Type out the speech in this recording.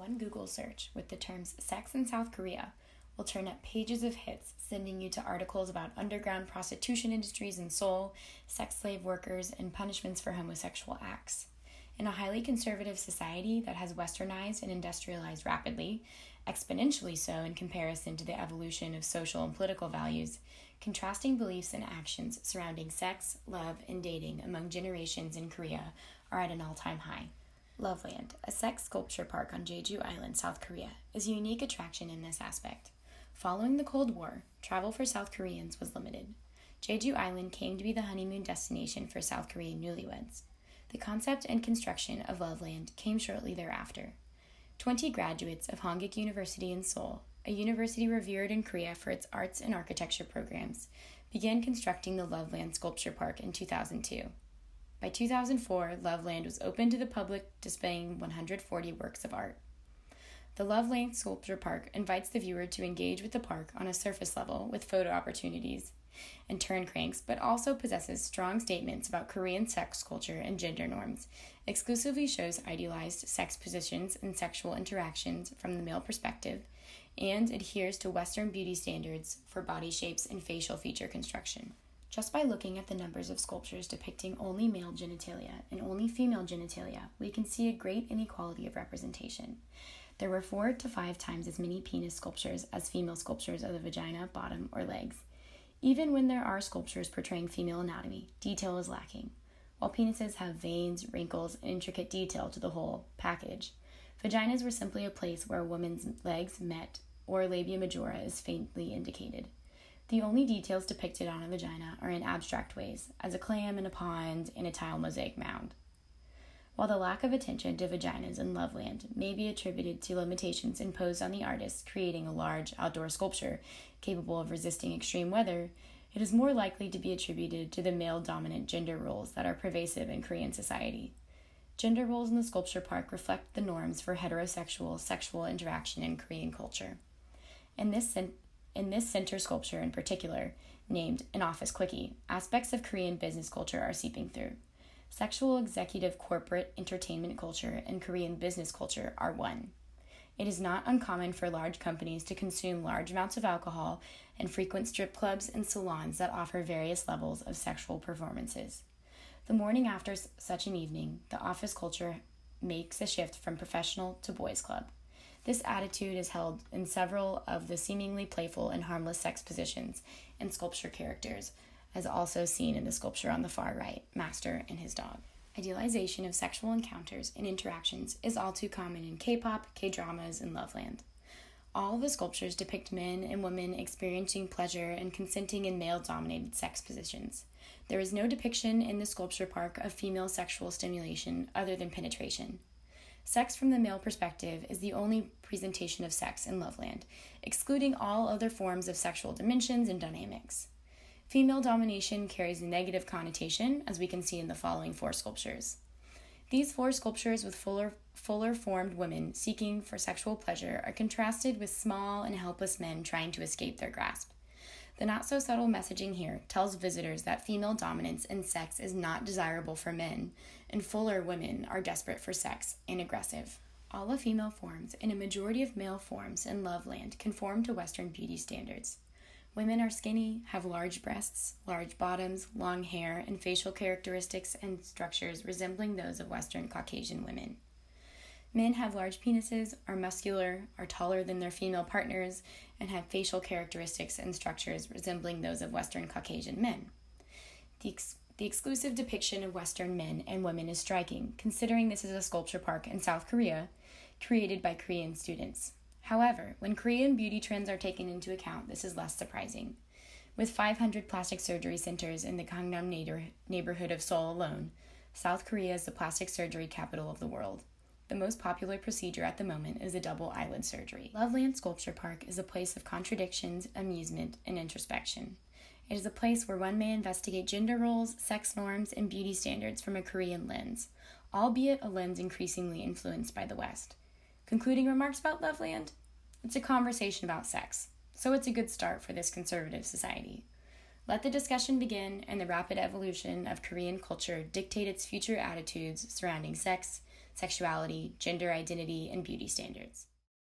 One Google search with the terms sex in South Korea will turn up pages of hits, sending you to articles about underground prostitution industries in Seoul, sex slave workers, and punishments for homosexual acts. In a highly conservative society that has westernized and industrialized rapidly, exponentially so in comparison to the evolution of social and political values, contrasting beliefs and actions surrounding sex, love, and dating among generations in Korea are at an all-time high. Loveland, a sex sculpture park on Jeju Island, South Korea, is a unique attraction in this aspect. Following the Cold War, travel for South Koreans was limited. Jeju Island came to be the honeymoon destination for South Korean newlyweds. The concept and construction of Loveland came shortly thereafter. 20 graduates of Hongik University in Seoul, a university revered in Korea for its arts and architecture programs, began constructing the Loveland Sculpture Park in 2002. By 2004, Loveland was open to the public, displaying 140 works of art. The Loveland Sculpture Park invites the viewer to engage with the park on a surface level with photo opportunities and turn cranks, but also possesses strong statements about Korean sex culture and gender norms, exclusively shows idealized sex positions and sexual interactions from the male perspective, and adheres to Western beauty standards for body shapes and facial feature construction. Just by looking at the numbers of sculptures depicting only male genitalia and only female genitalia, we can see a great inequality of representation. There were 4 to 5 times as many penis sculptures as female sculptures of the vagina, bottom, or legs. Even when there are sculptures portraying female anatomy, detail is lacking. While penises have veins, wrinkles, and intricate detail to the whole package, vaginas were simply a place where a woman's legs met, or labia majora is faintly indicated. The only details depicted on a vagina are in abstract ways, as a clam in a pond and a tile mosaic mound. While the lack of attention to vaginas in Loveland may be attributed to limitations imposed on the artist creating a large outdoor sculpture capable of resisting extreme weather, it is more likely to be attributed to the male-dominant gender roles that are pervasive in Korean society. Gender roles in the sculpture park reflect the norms for heterosexual sexual interaction in Korean culture. In this center sculpture in particular, named an office quickie, aspects of Korean business culture are seeping through. Sexual executive corporate entertainment culture and Korean business culture are one. It is not uncommon for large companies to consume large amounts of alcohol and frequent strip clubs and salons that offer various levels of sexual performances. The morning after such an evening, the office culture makes a shift from professional to boys' club. This attitude is held in several of the seemingly playful and harmless sex positions and sculpture characters, as also seen in the sculpture on the far right, Master and his dog. Idealization of sexual encounters and interactions is all too common in K-pop, K-dramas, and Loveland. All of the sculptures depict men and women experiencing pleasure and consenting in male-dominated sex positions. There is no depiction in the sculpture park of female sexual stimulation other than penetration. Sex from the male perspective is the only presentation of sex in Loveland, excluding all other forms of sexual dimensions and dynamics. Female domination carries a negative connotation, as we can see in the following 4 sculptures. These 4 sculptures with fuller-formed women seeking for sexual pleasure are contrasted with small and helpless men trying to escape their grasp. The not-so-subtle messaging here tells visitors that female dominance in sex is not desirable for men, and fuller women are desperate for sex and aggressive. All the female forms and a majority of male forms in Loveland conform to Western beauty standards. Women are skinny, have large breasts, large bottoms, long hair, and facial characteristics and structures resembling those of Western Caucasian women. Men have large penises, are muscular, are taller than their female partners, and have facial characteristics and structures resembling those of Western Caucasian men. The exclusive depiction of Western men and women is striking, considering this is a sculpture park in South Korea, created by Korean students. However, when Korean beauty trends are taken into account, this is less surprising. With 500 plastic surgery centers in the Gangnam neighborhood of Seoul alone, South Korea is the plastic surgery capital of the world. The most popular procedure at the moment is a double eyelid surgery. Loveland Sculpture Park is a place of contradictions, amusement, and introspection. It is a place where one may investigate gender roles, sex norms, and beauty standards from a Korean lens, albeit a lens increasingly influenced by the West. Concluding remarks about Loveland? It's a conversation about sex, so it's a good start for this conservative society. Let the discussion begin and the rapid evolution of Korean culture dictate its future attitudes surrounding sex, sexuality, gender identity, and beauty standards.